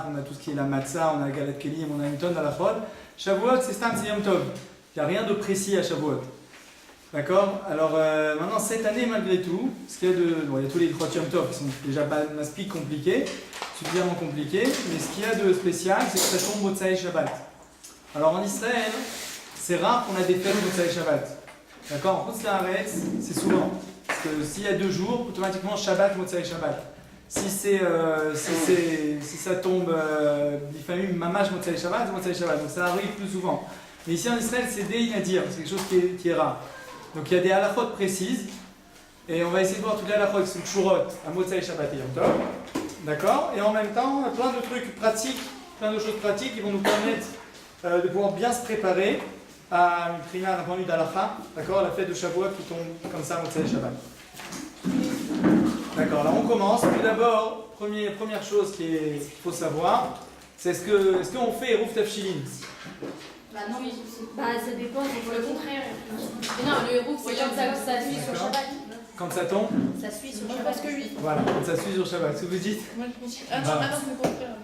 on a tout ce qui est la matzah, on a la galette kelim, on a une tonne d'halachot. Shavuot, c'est Stam, c'est Yom Tov. Il n'y a rien de précis à Shavuot. D'accord. Alors maintenant, cette année, malgré tout, ce qu'il y a bon, il y a tous les trois Yom Tov qui sont déjà pas maspiques compliqués, suffisamment compliqués, mais ce qu'il y a de spécial, c'est que ça tombe Motsai Shabbat. Alors en Israël, c'est rare qu'on a des fêtes Motsai Shabbat. D'accord. En Chutz La'aretz, c'est souvent. Parce que s'il y a 2 jours, automatiquement Shabbat, Motsai Shabbat. Si ça tombe, famille Mamash Motsai Shabbat, Motsai Shabbat. Donc ça arrive plus souvent. Mais ici en Israël, c'est des inadir, c'est quelque chose qui est rare. Donc il y a des halachot précises, et on va essayer de voir toutes les halachot qui sont tshurot à Motsai Shabbat et Yom Tov. D'accord. Et en même temps, on a plein de trucs pratiques, plein de choses pratiques qui vont nous permettre de pouvoir bien se préparer à une prima d'un point de vue d'Alacha, d'accord, la fête de Shavuot qui tombe comme ça, Motsai Shabbat. D'accord, alors on commence. Tout d'abord, première chose qu'il faut savoir, c'est est-ce qu'on fait Eruv Tafshilin? Bah non, ça dépend, c'est le contraire. Mais non, le Eruv, c'est comme ça suit sur Shabbat. Quand ça tombe? Ça suit sur Shabbat. Parce que oui. Voilà, quand ça suit sur Shabbat. Qu'est-ce que vous dites? Moi je pense. Ah non, c'est le contraire.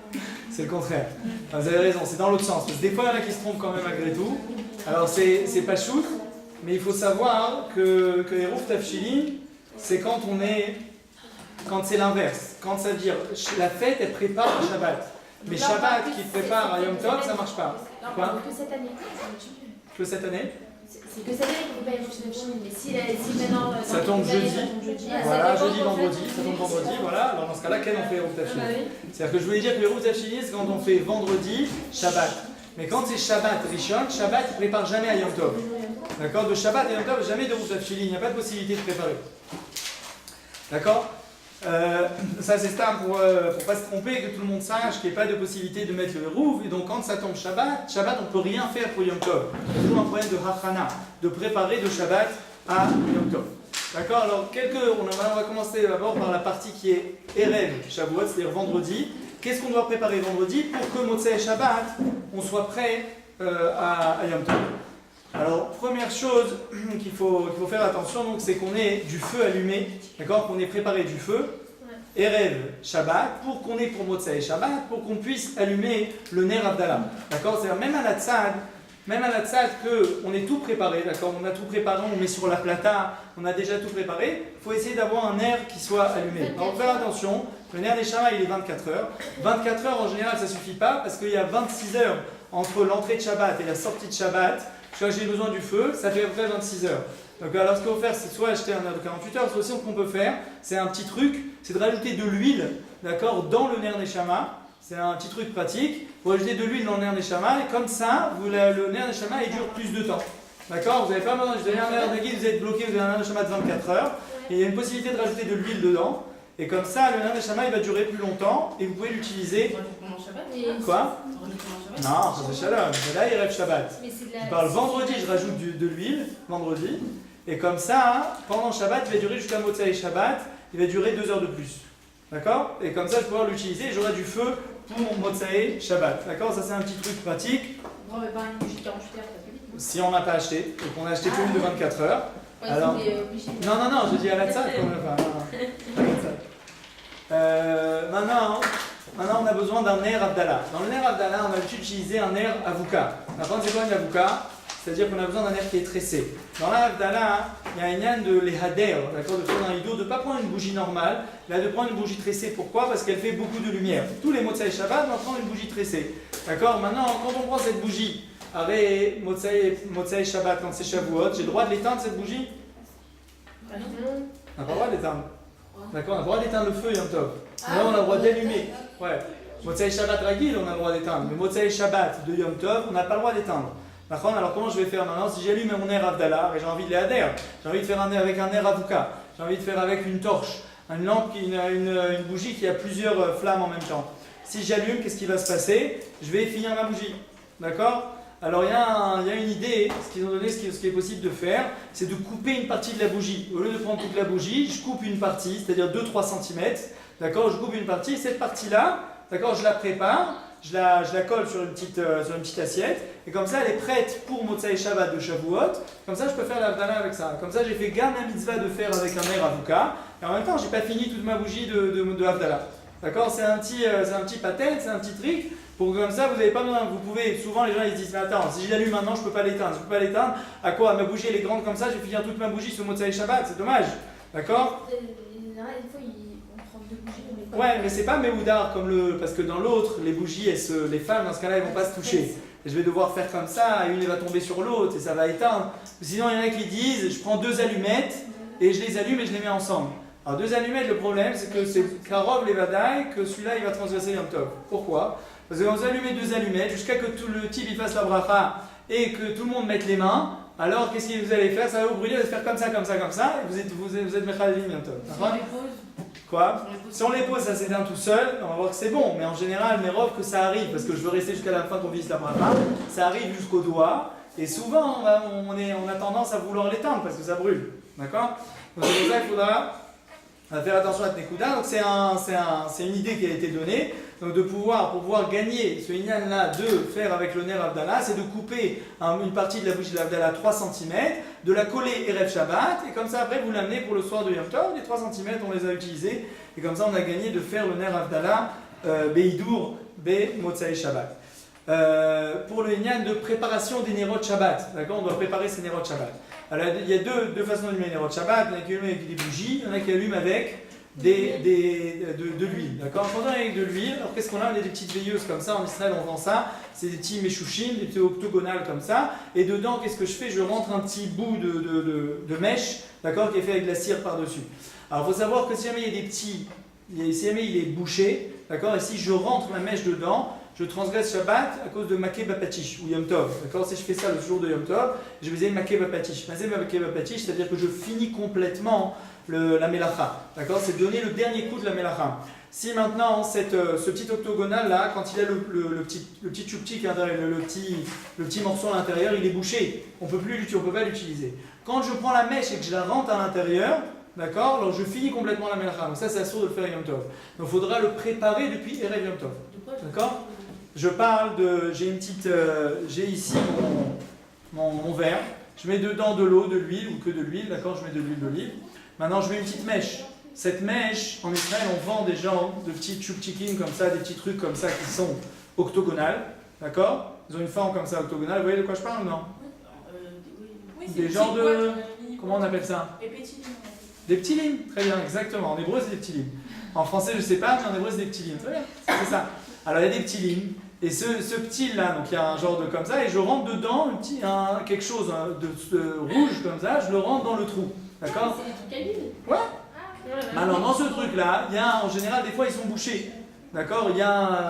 C'est le contraire. Enfin, vous avez raison, c'est dans l'autre sens. Parce que des fois, il y en a qui se trompent quand même malgré tout. Alors, c'est pas chouk, mais il faut savoir que Eruv Tafshilin, c'est quand c'est l'inverse. Quand ça veut dire la fête, elle prépare le Shabbat. Mais Shabbat qui prépare à Yom Tov, ça marche pas. Quoi? Que cette année. Que cette année? C'est que cette année qu'on peut pas y avoir mais si maintenant. Ça tombe jeudi. Voilà, jeudi, vendredi. Ça tombe vendredi, vendredi, voilà. Alors dans ce cas-là, quel on fait Eruv Tafshilin? C'est-à-dire que je voulais dire que Eruv Tafshilin, c'est quand on fait vendredi, Shabbat. Mais quand c'est Shabbat Rishon, Shabbat ne prépare jamais à Yom Tov. D'accord? De Shabbat à Yom Tov, jamais de Eruv Tafshilin. Il n'y a pas de possibilité de préparer. D'accord? Ça c'est ça pour pas se tromper, que tout le monde sache qu'il n'y ait pas de possibilité de mettre le Eruv. Et donc quand ça tombe Shabbat, on ne peut rien faire pour Yom Tov. Il y a toujours un problème de Hachana, de préparer de Shabbat à Yom Tov. D'accord? Alors on va commencer d'abord par la partie qui est Erev Shavuot, c'est-à-dire vendredi. Qu'est-ce qu'on doit préparer vendredi pour que Motsai Shabbat, on soit prêt à Yom Tov? Alors, première chose qu'il faut faire attention, donc, c'est qu'on ait du feu allumé, d'accord, qu'on ait préparé du feu, Erev Shabbat, pour qu'on ait pour Motsai Shabbat, pour qu'on puisse allumer le Ner Havdalah. D'accord? C'est-à-dire même à la tzad, qu'on est tout préparé, d'accord, on a tout préparé, on met sur la plata, on a déjà tout préparé, il faut essayer d'avoir un Ner qui soit allumé. Alors, faire attention, le Ner des Shama, il est 24 heures. 24 heures, en général, ça ne suffit pas, parce qu'il y a 26 heures entre l'entrée de Shabbat et la sortie de Shabbat. Quand j'ai besoin du feu, ça fait à peu près 26 heures. Donc alors ce qu'il faut faire, c'est soit acheter un nerf de 48 heures, soit aussi ce qu'on peut faire, c'est un petit truc, c'est de rajouter de l'huile, d'accord, dans le nerf neshama. C'est un petit truc pratique. Vous rajoutez de l'huile dans le nerf neshama et comme ça, le nerf neshama il dure plus de temps. D'accord? Vous n'avez pas besoin, vous avez un nerf de guide, vous êtes bloqué, vous avez un nerf neshama de 24 heures, et il y a une possibilité de rajouter de l'huile dedans. Et comme ça, le nerf neshama il va durer plus longtemps et vous pouvez l'utiliser. Quoi? Non, ça c'est Shalom. Mais là, il rêve Shabbat. Je parle vendredi, je rajoute de l'huile, vendredi. Et comme ça, pendant Shabbat, il va durer jusqu'à Motsai Shabbat, il va durer 2 heures de plus. D'accord? Et comme ça, je vais pouvoir l'utiliser et j'aurai du feu pour Motsai Shabbat. D'accord? Ça, c'est un petit truc pratique. Non, mais pas une bougie 48 heures, ça fait vite. Si on n'a pas acheté, et qu'on a acheté qu'une de 24 heures. Alors... Non, je dis à la tzad quand même. Maintenant, on a besoin d'un Ner Havdalah. Dans le Ner Havdalah, on a utilisé un Ner Avuka. Maintenant, c'est quoi une Avuka? C'est-à-dire qu'on a besoin d'un Ner qui est tressé. Dans la Havdalah, il y a un yan de l'Ehader, d'accord, de prendre un rideau, de ne pas prendre une bougie normale, là de prendre une bougie tressée. Pourquoi? Parce qu'elle fait beaucoup de lumière. Tous les Motsai Shabbat, on va prendre une bougie tressée. D'accord? Maintenant, quand on prend cette bougie, Aré Motsai Shabbat, quand c'est Shavuot, j'ai le droit de l'éteindre cette bougie? On n'a pas le droit de l'éteindre. D'accord, on a le droit d'éteindre le feu Yom Tov. Là, on a le droit d'allumer. Ouais. Motsai Shabbat Ragil, on a le droit d'éteindre. Mais Motsai Shabbat de Yom Tov, on n'a pas le droit d'éteindre. D'accord, alors comment je vais faire maintenant? Si j'allume mon Ner Havdalah, et j'ai envie de les adhérer, j'ai envie de faire un Ner avec un Ner Avuka, j'ai envie de faire avec une torche, une lampe, une bougie qui a plusieurs flammes en même temps. Si j'allume, qu'est-ce qui va se passer? Je vais finir ma bougie. D'accord? Alors il y a une idée, ce qu'ils ont donné, ce qui est possible de faire, c'est de couper une partie de la bougie. Au lieu de prendre toute la bougie, je coupe une partie, c'est-à-dire 2-3 cm. D'accord, je coupe une partie, cette partie-là, d'accord, je la prépare, je la colle sur une petite assiette, et comme ça elle est prête pour Motsai Shabbat de Shavuot. Comme ça je peux faire la Havdalah avec ça. Comme ça j'ai fait gamme la mitzvah de faire avec un Ner Avuka, et en même temps j'ai pas fini toute ma bougie de Havdalah. D'accord, c'est un petit pattern, c'est un petit trick. Pour que comme ça, vous n'avez pas besoin. Vous pouvez, souvent les gens ils se disent, mais attends, si je l'allume maintenant, je ne peux pas l'éteindre. Je peux pas l'éteindre. À quoi? Ma bougie elle est grande comme ça, je vais finir toute ma bougie sur Motsai Shabbat, c'est dommage. D'accord? Des fois, on prend 2 bougies, on met pas. Ouais, mais c'est pas Mehoudar comme le. Parce que dans l'autre, les bougies, les femmes, dans ce cas-là, elles vont pas se toucher. Et je vais devoir faire comme ça, une elle va tomber sur l'autre et ça va éteindre. Sinon, il y en a qui disent, je prends 2 allumettes et je les allume et je les mets ensemble. Alors 2 allumettes, le problème c'est que c'est Karov les Vadaï, que celui-là il va transgresser Yom Tov. Pourquoi? Parce que quand vous allumez 2 allumettes, jusqu'à que tout le type il fasse la bracha et que tout le monde mette les mains, alors qu'est-ce que vous allez faire? Ça va vous brûler, vous allez faire comme ça, comme ça, comme ça, et vous êtes Mechalim Yom Tov. Si on les pose. Quoi? Si on les pose, ça s'éteint tout seul, on va voir que c'est bon, mais en général, Merov, que ça arrive, parce que je veux rester jusqu'à la fin qu'on vise la bracha, ça arrive jusqu'au doigt, et souvent on a tendance à vouloir l'éteindre parce que ça brûle. D'accord? Donc c'est pour ça qu'il faudra faire attention à Tnekuda. Donc c'est une idée qui a été donnée. Donc pour pouvoir gagner ce Inyan-là de faire avec le Ner Avdallah, c'est de couper une partie de la bougie de l'Avdallah 3 cm, de la coller Erev Shabbat, et comme ça après vous l'amenez pour le soir de Yom Tov. Les 3 cm on les a utilisés, et comme ça on a gagné de faire le Ner Avdallah Beidur Be Motsai Shabbat. Pour le Inyan de préparation des Nerot Shabbat, d'accord, on doit préparer ces Nerot Shabbat. Alors il y a deux façons d'allumer les Nerot Shabbat, il y en a qui allument avec des bougies, il y en a qui allument avec de l'huile, d'accord. Quand on a avec de l'huile, alors qu'est-ce qu'on a? On a des petites veilleuses comme ça, en Israël on vend ça, c'est des petits méchouchim, des petits octogonales comme ça, et dedans qu'est-ce que je fais? Je rentre un petit bout de mèche, d'accord, qui est fait avec de la cire par-dessus. Alors il faut savoir que si jamais il y a des petits, si jamais il est bouché, d'accord, et si je rentre ma mèche dedans, je transgresse Shabbat à cause de Makeh Bapatish ou Yom Tov. D'accord, si je fais ça le jour de Yom Tov, je vais dire Makeh Bapatish. Makeh Bapatish, c'est-à-dire que je finis complètement la Melacha. D'accord, c'est donner le dernier coup de la Melacha. Si maintenant ce petit octogonal là, quand il a le petit tchouptik à l'intérieur, le petit morceau à l'intérieur, il est bouché. On peut pas l'utiliser. Quand je prends la mèche et que je la rentre à l'intérieur, d'accord, alors je finis complètement la Melacha. Donc ça, c'est assourd de le faire Yom Tov. Donc il faudra le préparer depuis Erev Yom Tov. D'accord? Je parle de. J'ai ici mon verre. Je mets dedans de l'eau, de l'huile ou que de l'huile. D'accord? Je mets de l'huile d'olive. Maintenant, je mets une petite mèche. Cette mèche, en Israël, on vend des genres de petits tchoupchikim comme ça, des petits trucs comme ça qui sont octogonales. D'accord? Ils ont une forme comme ça octogonale. Vous voyez de quoi je parle ou non? Oui, Des genres de. Comment on appelle ça? Des petits limes. Des petits limes. Très bien, exactement. En hébreu, c'est des petits limes. En français, je ne sais pas, mais en hébreu, c'est des petits limes. Très bien, c'est ça. Alors, il y a des petits limes. Et ce petit là, donc il y a un genre de comme ça, et je rentre dedans quelque chose de rouge comme ça, je le rentre dans le trou. D'accord? C'est des trucs à l'huile. Ouais. Alors dans ce truc là, il y a en général des fois ils sont bouchés. D'accord?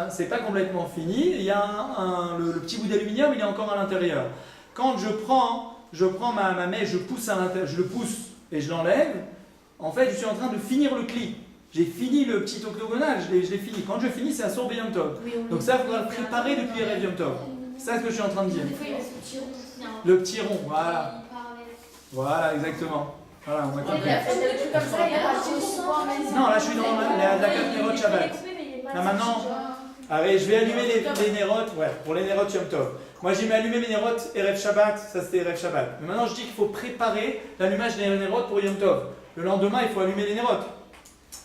C'est pas complètement fini, il y a le petit bout d'aluminium, il est encore à l'intérieur. Quand je prends ma mèche, je pousse à l'intérieur, je le pousse et je l'enlève, en fait je suis en train de finir le cli. J'ai fini le petit octogonal, je l'ai fini. Quand je finis, c'est un sourd Yom Tov. Donc ça, il faudra le préparer depuis Erev Yom Tov. C'est ça ce que je suis en train de dire. Des fois, il y a ce petit rond. Le petit rond, voilà. Voilà, exactement. Voilà, on a compris. Il y a des trucs comme ça, il y a pas de souvent. Non, là je suis dans la carte Nerot Shabbat. Là maintenant, allez, je vais allumer les Nerot, ouais, pour les Nerot Yom Tov. Moi j'ai allumé mes Nerot Erev Shabbat, ça c'était Erev Shabbat. Mais maintenant je dis qu'il faut préparer l'allumage des Nerot pour Yom Tov. Le lendemain, il faut allumer les Nerot.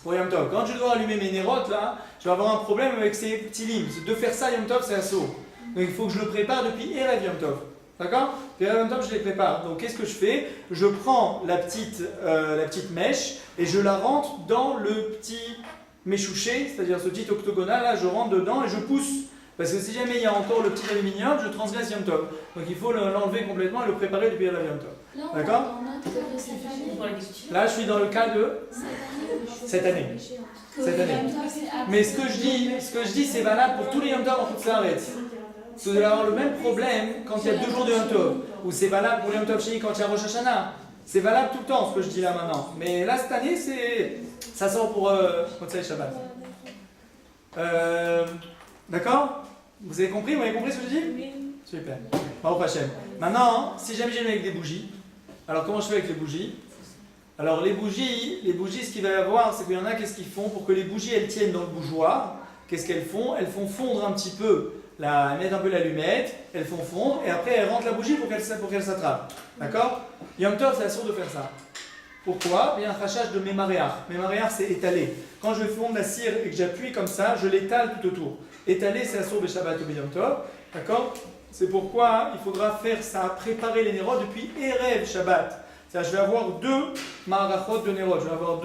Pour Yom Tov. Quand je dois allumer mes Nerot, là, je vais avoir un problème avec ces petits limes. De faire ça Yom Tov, c'est assaut. Donc il faut que je le prépare depuis Erev Yom Tov. D'accord? Puis Erev Yom Tov, je les prépare. Donc qu'est-ce que je fais? Je prends la petite mèche et je la rentre dans le petit méchouché, c'est-à-dire ce petit octogonal, là, je rentre dedans et je pousse. Parce que si jamais il y a encore le petit aluminium, je transgresse Yom Tov. Donc il faut l'enlever complètement et le préparer depuis Erev Yom Tov. D'accord? Là, je suis dans le cas de cette année. Mais ce que je dis, c'est valable pour tous les Yom Tov en toute l'arrêt. Vous allez avoir le même problème quand il y a 2 jours de Yom Tov, ou c'est valable pour les Yom Tov Sheni quand il y a Rosh Hashanah. C'est valable tout le temps ce que je dis là maintenant. Mais là, cette année, ça sort pour Motsai Shabbat. D'accord? Vous avez compris? Vous avez compris ce que je dis? Oui. Super. Baruch Hashem. Maintenant, si jamais j'aime avec des bougies, alors comment je fais avec les bougies? Alors les bougies, ce qu'il va y avoir, c'est qu'il y en a, qu'est-ce qu'ils font pour que les bougies elles tiennent dans le bougeoir? Qu'est-ce qu'elles font? Elles font fondre un petit peu, elles mettent un peu l'allumette, elles font fondre et après elles rentrent la bougie pour qu'elle s'attrape. D'accord? Yom Tov, c'est assurd de faire ça. Pourquoi? Il y a un rachage de mémaréach. Mémaréach, c'est étalé. Quand je fondre la cire et que j'appuie comme ça, je l'étale tout autour. Étaler, c'est Assour Beshabbat ou B'Yom Tov. D'accord? C'est pourquoi il faudra faire ça, préparer les Nerot depuis Erev Shabbat. C'est-à-dire, je vais avoir deux marachot de Nerot. Je vais avoir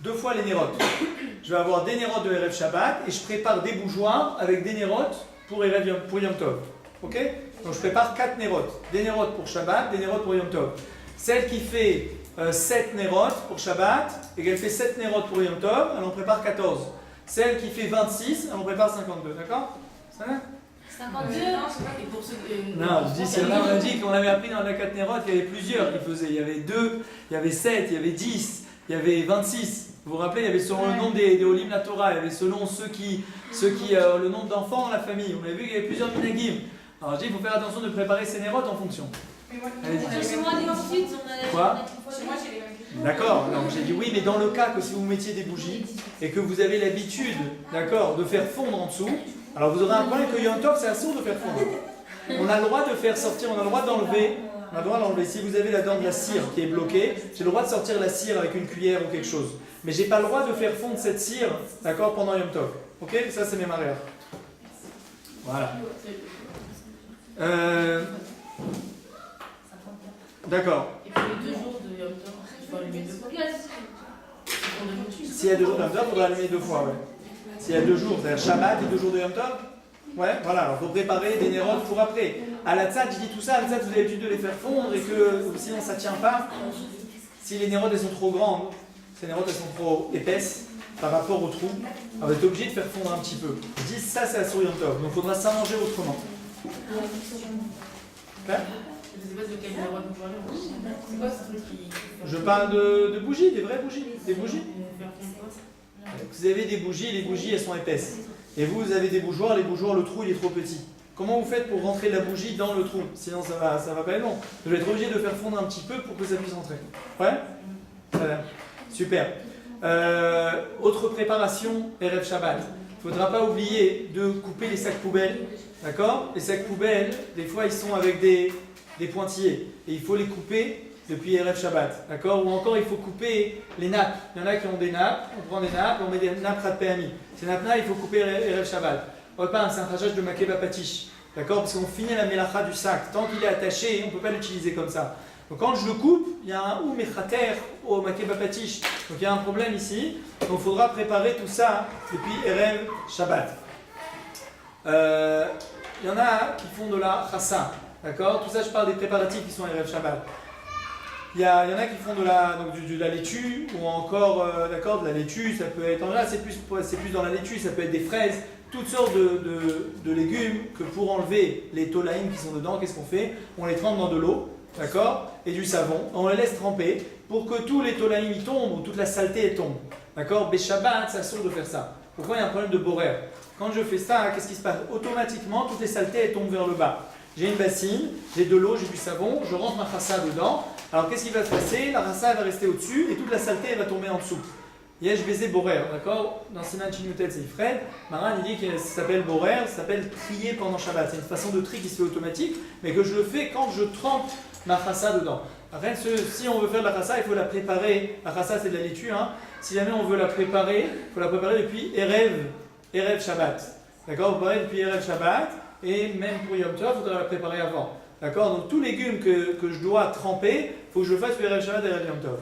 deux fois les Nerot. Je vais avoir des Nerot de Erev Shabbat et je prépare des bougeoirs avec des Nerot pour Yom Tov. Ok? Donc je prépare 4 Nerot. Des Nerot pour Shabbat, des Nerot pour Yom Tov. Celle qui fait 7 Nerot pour Shabbat et qu'elle fait 7 Nerot pour Yom Tov, elle en prépare 14. Celle qui fait 26, elle en prépare 52. D'accord? Ça va? 52. Et pour ceux qui. Non, je dis, c'est là, on a dit qu'on avait appris dans la 4 Nerot, il y avait plusieurs qui faisaient. Il y avait 2, il y avait 7, il y avait 10, il y avait 26. Vous vous rappelez, il y avait selon le nombre des Olim la Torah, il y avait selon ceux qui le nombre d'enfants dans la famille. On avait vu qu'il y avait plusieurs minagim. Alors je dis, il faut faire attention de préparer ses Nerot en fonction. Chez moi, des ensuite, on a Quoi? Chez moi, j'ai les mêmes. D'accord, donc j'ai dit oui, mais dans le cas que si vous mettiez des bougies et que vous avez l'habitude, d'accord, de faire fondre en dessous, alors vous aurez un problème que Yom Tov, c'est assourd de faire fondre. On a le droit de faire sortir, on a le droit d'enlever. On a le droit d'enlever. Si vous avez la dent de la cire qui est bloquée, j'ai le droit de sortir la cire avec une cuillère ou quelque chose. Mais j'ai pas le droit de faire fondre cette cire, d'accord, pendant Yom Tov. Ok? Ça, c'est mes mariages. Voilà. D'accord. Et pour les 2 jours de Yom Tov, il faut allumer 2 fois. S'il y a 2 jours de Yom Tov, il faudra allumer 2 fois, ouais. S'il y a 2 jours, c'est-à-dire Shabbat et 2 jours de Yom Tov, ouais, voilà, alors il faut préparer des Nerot pour après. À la tzad, je dis tout ça, à la tzad, vous avez l'habitude de les faire fondre et que sinon ça ne tient pas. Si les Nerot elles sont trop grandes, ces Nerot elles sont trop épaisses par rapport au trou, alors vous êtes obligé de faire fondre un petit peu. Je dis ça, c'est la souris Yom Tov, donc il faudra s'arranger autrement. Okay? Je sais pas de quel Nerot vous parlez. C'est quoi ce truc qui. Je parle de bougies, des vraies bougies. Des bougies. Faire fondre quoi? Vous avez des bougies, les bougies elles sont épaisses. Et vous avez des bougeoirs, les bougeoirs, le trou il est trop petit. Comment vous faites pour rentrer la bougie dans le trou? Sinon ça va pas être bon. Vous allez être obligé de faire fondre un petit peu pour que ça puisse rentrer. Ouais? Voilà. Super. Autre préparation, Erev Shabbat. Il ne faudra pas oublier de couper les sacs poubelles. D'accord? Les sacs poubelles, des fois ils sont avec des pointillés. Et il faut les couper depuis Erev Shabbat. D'accord? Ou encore il faut couper les nappes. Il y en a qui ont des nappes, on prend des nappes, on met des nappes Rat-Péami. Ces nappes-là, il faut couper Erev Shabbat. C'est un rachage de makeba patish. D'accord? Parce qu'on finit la mélacha du sac. Tant qu'il est attaché, on ne peut pas l'utiliser comme ça. Donc quand je le coupe, il y a un ou mechater au makeba patish. Donc il y a un problème ici. Donc il faudra préparer tout ça depuis Erev Shabbat. Il y en a qui font de la chassa. D'accord? Tout ça, je parle des préparatifs qui sont Erev Shabbat. Il y en a qui font de la laitue ou encore de la laitue, ça peut être en général c'est plus dans la laitue, ça peut être des fraises, toutes sortes de légumes que pour enlever les tolaïm qui sont dedans, qu'est-ce qu'on fait? On les trempe dans de l'eau, d'accord? Et du savon, on les laisse tremper pour que tous les tolaïm y tombent ou toute la saleté elle tombe. D'accord? Beshabbat, ça sort de faire ça. Pourquoi il y a un problème de borer? Quand je fais ça, qu'est-ce qui se passe? Automatiquement, toutes les saletés elles tombent vers le bas. J'ai une bassine, j'ai de l'eau, j'ai du savon, je rentre ma chassa dedans. Alors qu'est-ce qui va se passer? La chassa elle va rester au-dessus et toute la saleté elle va tomber en dessous. Yesh baiser borer, d'accord? Dans Sinan Chinutet c'est Fred. Maran il dit que ça s'appelle borer, ça s'appelle trier pendant Shabbat. C'est une façon de tri qui se fait automatique, mais que je le fais quand je trempe ma chassa dedans. Après, si on veut faire de la chassa, il faut la préparer. La chassa c'est de la laitue, hein. Si jamais on veut la préparer, il faut la préparer depuis Erev Shabbat. D'accord? Vous préparez depuis Erev Shabbat. Et même pour Yom Tov, il faudra la préparer avant. D'accord? Donc tous les légumes que je dois tremper, il faut que je le fasse sur Erev Shabbat et Erev Yom Tov.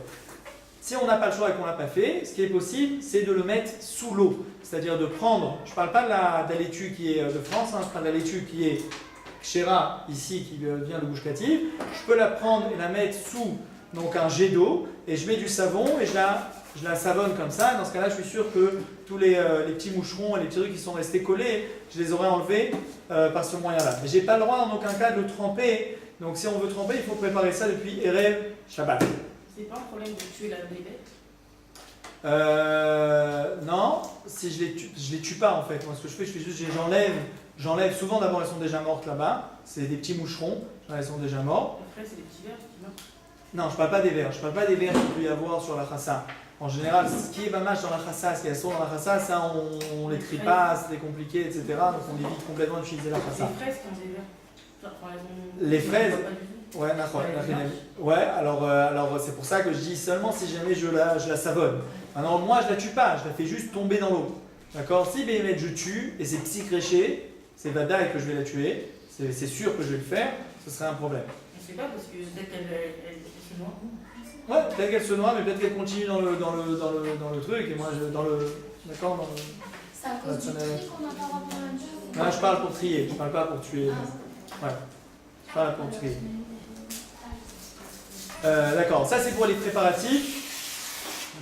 Si on n'a pas le choix et qu'on ne l'a pas fait, ce qui est possible, c'est de le mettre sous l'eau. C'est-à-dire de prendre, je ne parle pas de la laitue qui est de France, hein, je parle de la laitue qui est Kshera, ici, qui vient de Gush Katif. Je peux la prendre et la mettre sous donc, un jet d'eau, et je mets du savon et je la savonne comme ça. Dans ce cas-là, je suis sûr que tous les petits moucherons et les petits trucs qui sont restés collés, je les aurais enlevés par ce moyen-là. Mais je n'ai pas le droit en aucun cas de le tremper. Donc si on veut tremper, il faut préparer ça depuis Erev Shabbat. C'est pas un problème de tuer les bêtes? Non, si je les tue pas en fait. Moi, ce que je fais, j'enlève. Souvent d'abord, elles sont déjà mortes là-bas. C'est des petits moucherons, elles sont déjà mortes. Après, c'est des petits vers qui meurent. Non, je parle pas des vers. Je parle pas des vers qu'il peut y avoir sur la chassa. En général, ce qui est mamash dans la chassa, ce qui est assourd dans la chassa, ça on les trie pas, c'est compliqué, etc. Donc on évite complètement d'utiliser la chassa. C'est frais qui ont des vers. Les fraises. Ouais, alors c'est pour ça que je dis seulement si jamais je la savonne. Alors moi je la tue pas, je la fais juste tomber dans l'eau. D'accord? Si Béhémet je tue et c'est psy-créché, c'est Vadaï que je vais la tuer, c'est sûr que je vais le faire, ce serait un problème. Je sais pas parce que peut-être qu'elle se noie. Ouais, peut-être qu'elle se noie, mais peut-être qu'elle continue dans le truc et moi d'accord dans le... C'est à cause du tri qu'on n'a pas le droit pour un job. Non, je parle pour trier, je parle pas pour tuer. Ouais, je parle pour trier. D'accord, ça c'est pour les préparatifs.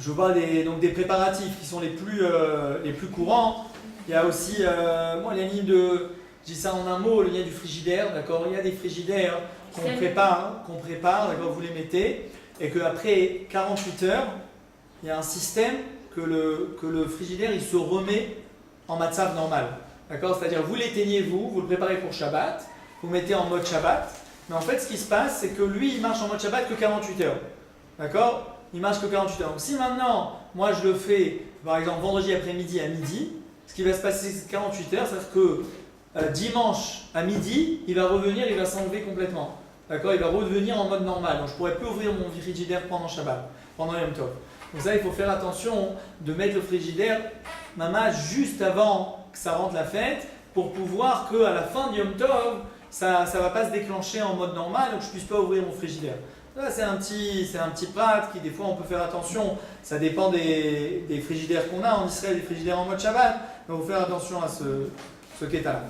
Je vous parle des préparatifs qui sont les plus courants. Il y a aussi, moi, il y a une je dis ça en un mot, il y a du frigidaire, d'accord. Il y a des frigidaires qu'on prépare, d'accord, vous les mettez, et qu'après 48 heures, il y a un système que le frigidaire il se remet en matzav normal, d'accord. C'est-à-dire vous l'éteignez vous le préparez pour Shabbat, vous mettez en mode Shabbat, mais en fait ce qui se passe c'est que lui il marche en mode Shabbat que 48 heures, d'accord. Il marche que 48 heures. Donc si maintenant, moi je le fais, par exemple, vendredi après-midi à midi, ce qui va se passer c'est 48 heures, c'est-à-dire que dimanche à midi, il va revenir, il va s'enlever complètement. D'accord? Il va redevenir en mode normal. Donc je ne pourrai plus ouvrir mon frigidaire pendant Shabbat, pendant Yom Tov. Donc ça, il faut faire attention de mettre le frigidaire, Mama, juste avant que ça rentre la fête, pour pouvoir qu'à la fin de Yom Tov, ça ne va pas se déclencher en mode normal, donc je ne puisse pas ouvrir mon frigidaire. Là, c'est un petit prat qui, des fois, on peut faire attention. Ça dépend des frigidaires qu'on a. En Israël, des frigidaires en mode Shabbat. Donc, il faut faire attention à ce qu'état-là.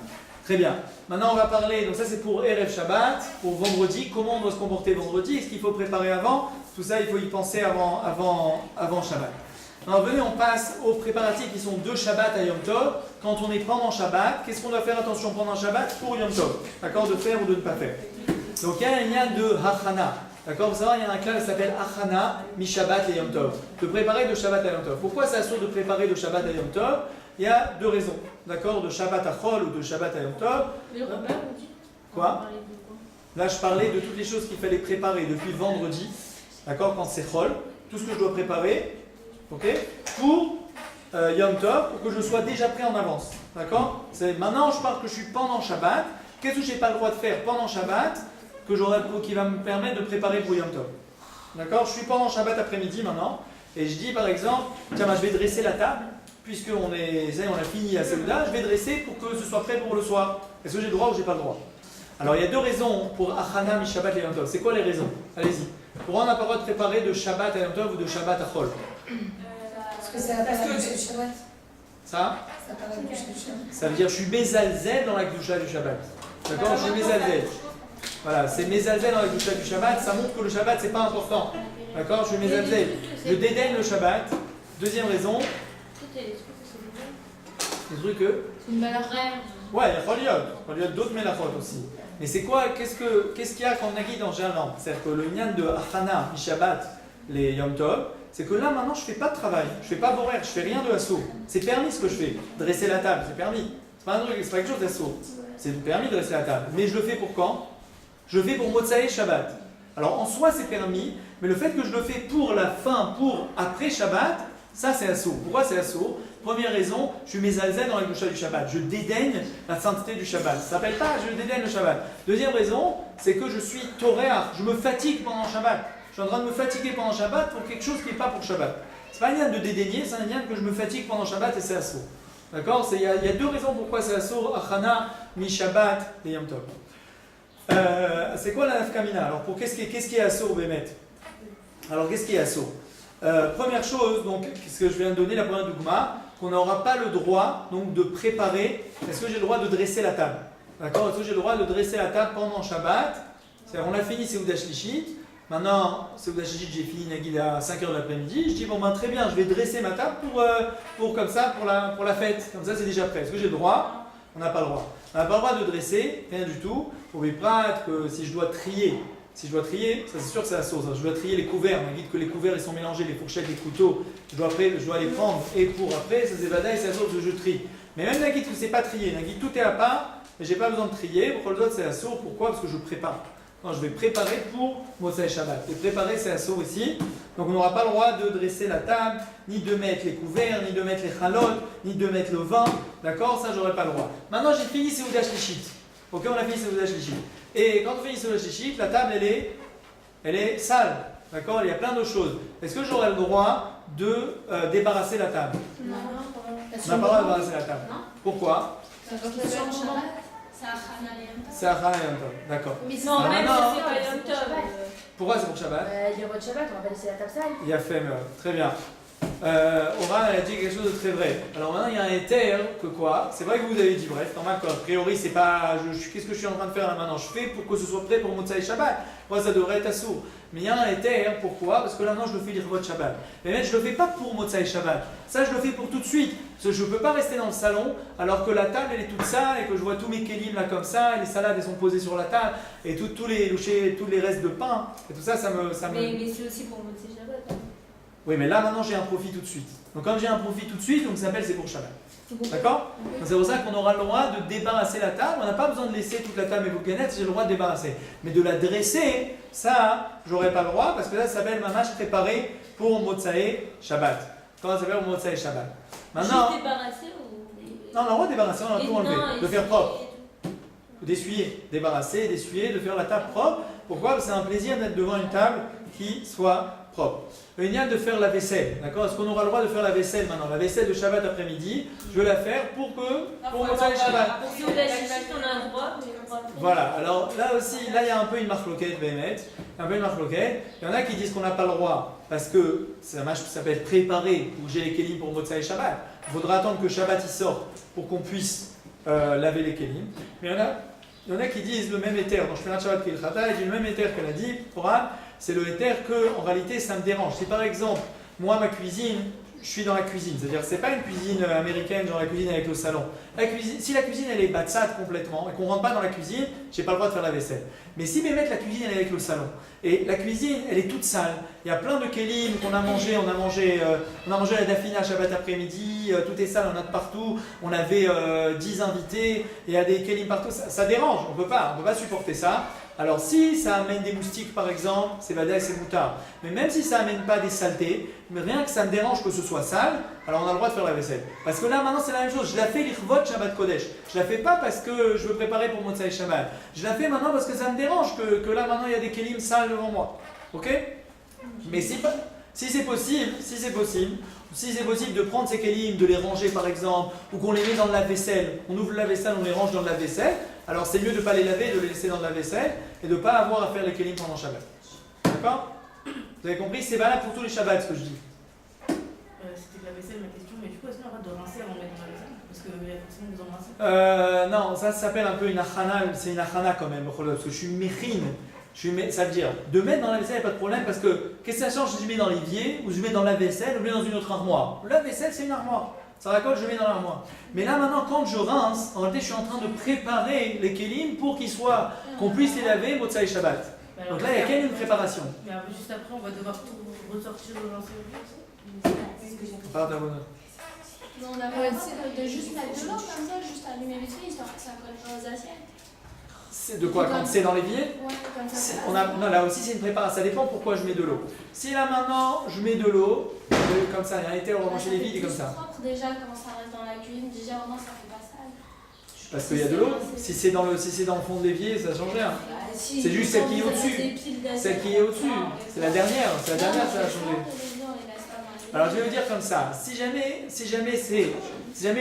Très bien. Maintenant, on va parler. Donc, ça, c'est pour Erev Shabbat, pour vendredi. Comment on doit se comporter vendredi? Est-ce qu'il faut préparer avant? Tout ça, il faut y penser avant Shabbat. Alors, venez, on passe aux préparatifs qui sont de Shabbat à Yom Tov. Quand on est pendant Shabbat, qu'est-ce qu'on doit faire attention pendant Shabbat pour Yom Tov? D'accord? De faire ou de ne pas faire. Donc, il y a un lien de Hachana. D'accord, vous savez, il y a un cas qui s'appelle Achana, Mi-Shabbat et Yom Tov. De préparer de Shabbat à Yom Tov. Pourquoi c'est assuré de préparer de Shabbat à Yom Tov? Il y a deux raisons. D'accord, de Shabbat à Chol ou de Shabbat à Yom Tov. Les repas, on dit. Quoi? Là, je parlais de toutes les choses qu'il fallait préparer depuis vendredi. D'accord, quand c'est Chol. Tout ce que je dois préparer. Ok, pour Yom Tov, pour que je sois déjà prêt en avance. D'accord? Maintenant, je parle que je suis pendant Shabbat. Qu'est-ce que je n'ai pas le droit de faire pendant Shabbat qui va me permettre de préparer pour Yom Tov. D'accord? Je suis pendant Shabbat après-midi maintenant, et je dis par exemple, tiens, je vais dresser la table, puisqu'on on a fini la Seouda, je vais dresser pour que ce soit prêt pour le soir. Est-ce que j'ai le droit ou j'ai pas le droit? Alors il y a deux raisons pour Achana, Mi-Shabbat et Yom Tov. C'est quoi les raisons? Allez-y. Pourquoi on n'a pas le droit de préparer de Shabbat à Yom Tov ou de Shabbat à Chol? Parce que ça va pas la bouche du Shabbat. Ça? Ça va pas la bouche du Shabbat. Ça veut dire je suis Mezalzel dans la Gdusha du Shabbat. D'accord? Je suis Mezalzel. Voilà, c'est Mezalzel dans la Gdusha du Shabbat, ça montre que le Shabbat c'est pas important. D'accord? Je suis Mezalzel. Je dédaigne le Shabbat. Deuxième raison. Des trucs que. C'est une valeur. Ouais, il y a d'autres melachot aussi. Mais c'est quoi? Qu'est-ce qu'il y a quand on a dit dans Jalan? C'est-à-dire que le nyan de Achana, Mi-Shabbat, les Yom Tov, c'est que là maintenant je fais pas de travail, je fais pas borer, je fais rien de assaut. C'est permis ce que je fais. Dresser la table, c'est permis. C'est pas un truc, c'est pas quelque chose d'assaut. C'est permis de dresser la table. Mais je le fais pour quand? Je le fais pour Motsaï Shabbat. Alors en soi c'est permis, mais le fait que je le fais pour la fin, pour après Shabbat, ça c'est assaut. Pourquoi c'est assaut? Première raison, je suis Mezalzel dans la Gdusha du Shabbat. Je dédaigne la sainteté du Shabbat. Ça s'appelle pas je dédaigne le Shabbat. Deuxième raison, c'est que je suis Toréach. Je me fatigue pendant Shabbat. Je suis en train de me fatiguer pendant Shabbat pour quelque chose qui n'est pas pour Shabbat. C'est pas un lien de dédaigner, c'est un lien que je me fatigue pendant Shabbat et c'est assaut. D'accord? Il y a deux raisons pourquoi c'est assaut, Achana, Mi-Shabbat et Yom Tov. C'est quoi la nafkamina? Alors qu'est-ce qui est assaut au Bémet? Alors qu'est-ce qui est assaut? Première chose, donc, ce que je viens de donner, la première dougma, qu'on n'aura pas le droit donc, de préparer. Est-ce que j'ai le droit de dresser la table? D'accord? Est-ce que j'ai le droit de dresser la table pendant Shabbat? C'est-à-dire, on a fini Seudah Shlishit. Maintenant, Seudah Shlishit, j'ai fini Nagid à 5h de l'après-midi. Je dis, bon ben très bien, je vais dresser ma table pour comme ça, pour la fête. Comme ça, c'est déjà prêt. Est-ce que j'ai le droit? On n'a pas le droit. On n'a pas le droit de dresser, rien du tout. Pour les prêtres, que si je dois trier, ça c'est sûr que c'est la sauce. Je dois trier les couverts. On dit que les couverts ils sont mélangés, les fourchettes, les couteaux. Je dois les prendre et pour après, ça c'est vadaï, c'est la sauce que je trie. Mais même la guide que c'est pas trié, la guide tout est à part, mais j'ai pas besoin de trier. Pour le d'autre c'est la sauce. Pourquoi? Parce que je prépare. Non, je vais préparer pour Motsai Shabbat. Et préparer c'est la sauce ici. Donc on n'aura pas le droit de dresser la table, ni de mettre les couverts, ni de mettre les chalotes, ni de mettre le vin. D'accord? Ça j'aurai pas le droit. Maintenant j'ai fini Seudah Shlishit. Ok, on a fini Seudat Shlichit. Et quand on finit Seudat Shlichit, la table elle est sale. D'accord? Il y a plein d'autres choses. Est-ce que j'aurai le droit de débarrasser la table? Non. On n'a pas le droit de débarrasser la table. Non. Pourquoi? Ça va faire Sur un le Shabbat. moment. C'est un Chana et un Tov. C'est Achana et Yom Tov. D'accord. Mais Non, Ah, même non, si c'est pas Yom Tov. Pourquoi c'est pour Shabbat? Il y a votre Shabbat, on va pas laisser la table sale. Il y a fait, très bien. Oran, elle a dit quelque chose de très vrai. Alors maintenant, il y a un éther que quoi? C'est vrai que vous avez dit bref, normal quoi. A priori, c'est pas. Qu'est-ce que je suis en train de faire là maintenant? Je fais pour que ce soit prêt pour Motsai Shabbat. Moi, ça devrait être assourd. Mais il y a un éther, pourquoi? Parce que là maintenant, je le fais l'Irvot Shabbat. Mais même, je le fais pas pour Motsai Shabbat. Ça, je le fais pour tout de suite. Parce que je peux pas rester dans le salon alors que la table, elle est toute sale et que je vois tous mes kélim là comme ça, et les salades, elles sont posées sur la table, et tous les restes de pain. Et tout ça, ça me. Mais c'est aussi pour Motsei Shabbat. hein. Oui, mais là maintenant j'ai un profit tout de suite. Donc quand j'ai un profit tout de suite, donc ça s'appelle c'est pour Shabbat. D'accord? Donc c'est pour ça qu'on aura le droit de débarrasser la table. On n'a pas besoin de laisser toute la table et vos canettes, j'ai le droit de débarrasser. Mais de la dresser, ça, j'aurais pas le droit parce que là ça s'appelle mamash préparé pour Motsai Shabbat. Comment ça s'appelle Motsai Shabbat? Maintenant, Juste débarrasser ou. non, on a le droit de débarrasser, on a tout enlevé, de faire propre. et tout. D'essuyer, débarrasser, d'essuyer, de faire la table propre. Pourquoi? Parce que c'est un plaisir d'être devant une table qui soit propre. Il y a de faire la vaisselle, d'accord? Est-ce qu'on aura le droit de faire la vaisselle maintenant? La vaisselle de Shabbat après-midi, je vais la faire pour Motsai Shabbat. Pour Seudat Shlichit, on a le droit, mais on va le faire. Voilà, alors là aussi, là il y a un peu une marloquette, Bémet. Un peu une marloquette. Il y en a qui disent qu'on n'a pas le droit parce que ça peut être préparé pour que j'ai les kélim pour Motsai Shabbat. Il faudra attendre que Shabbat y sorte pour qu'on puisse laver les kélim. Mais il y en a qui disent le même éther. Donc je fais un Shabbat qui est le Khata, il dit le même éther qu'elle a dit, Oran, c'est le éther que en réalité ça me dérange. Si par exemple, moi ma cuisine, je suis dans la cuisine, c'est-à-dire c'est pas une cuisine américaine, genre la cuisine avec le salon. Si la cuisine elle est batsade complètement et qu'on rentre pas dans la cuisine, j'ai pas le droit de faire la vaisselle. Mais si la cuisine elle est avec le salon et la cuisine elle est toute sale, il y a plein de kélim qu'on a mangé, on a mangé la dafina Shabbat après-midi, tout est sale, on a de partout, on avait 10 invités, il y a des kélim partout, ça dérange, on peut pas supporter ça. Alors si ça amène des moustiques par exemple, c'est vadaï, c'est moutard. Mais même si ça amène pas des saletés, mais rien que ça me dérange que ce soit sale, alors on a le droit de faire la vaisselle. Parce que là maintenant c'est la même chose, je la fais l'Irvot Shabbat Kodesh. Je la fais pas parce que je veux préparer pour Motsai Shabbat. Je la fais maintenant parce que ça me dérange que là maintenant il y a des kélim sales devant moi. Ok? Mais si c'est possible de prendre ces kélim, de les ranger par exemple, ou qu'on les met dans le lave-vaisselle, on ouvre le lave-vaisselle, on les range dans le lave-vaisselle, alors c'est mieux de ne pas les laver, de les laisser dans le lave-vaisselle et de ne pas avoir à faire les kélim pendant Shabbat. D'accord? Vous avez compris? C'est valable pour tous les Shabbats ce que je dis. C'était de la vaisselle ma question, mais du coup, est-ce qu'on a le droit de rincer avant de mettre dans la vaisselle? Parce qu'il y a forcément besoin de rincer. Non, ça s'appelle un peu une achana, c'est une achana quand même, parce que je suis mérine. Ça veut dire, de mettre dans la vaisselle, il n'y a pas de problème, parce que qu'est-ce que ça change si je mets dans l'évier, ou je mets dans la vaisselle, ou je mets dans une autre armoire? La vaisselle, c'est une armoire. Ça raccorde, je mets dans l'armoire. Mais là maintenant, quand je rince, en réalité, je suis en train de préparer les kélim pour qu'on puisse les laver Motsai Shabbat. Donc là, il y a quand même une préparation. Mais juste après, on va devoir tout ressortir de l'ancien. Pardon. Non, on a pas de juste mettre de l'eau comme ça, juste allumer vite fait, histoire que ça colle pas aux assiettes. C'est de quoi? Quand c'est dans l'évier? Ouais, comme ça. Non, là aussi c'est une préparation, ça dépend pourquoi je mets de l'eau. Si là maintenant je mets de l'eau, comme ça, il y a un été, on va manger les vides et comme ça. Propre déjà quand ça reste dans la cuisine, déjà au moins ça fait pas sale. Parce qu'il y a de l'eau. Si c'est dans le fond de l'évier, ça change rien. C'est juste celle qui est au-dessus. Celle qui est au-dessus. C'est la dernière, ça va changer. Alors je vais vous dire comme ça, si jamais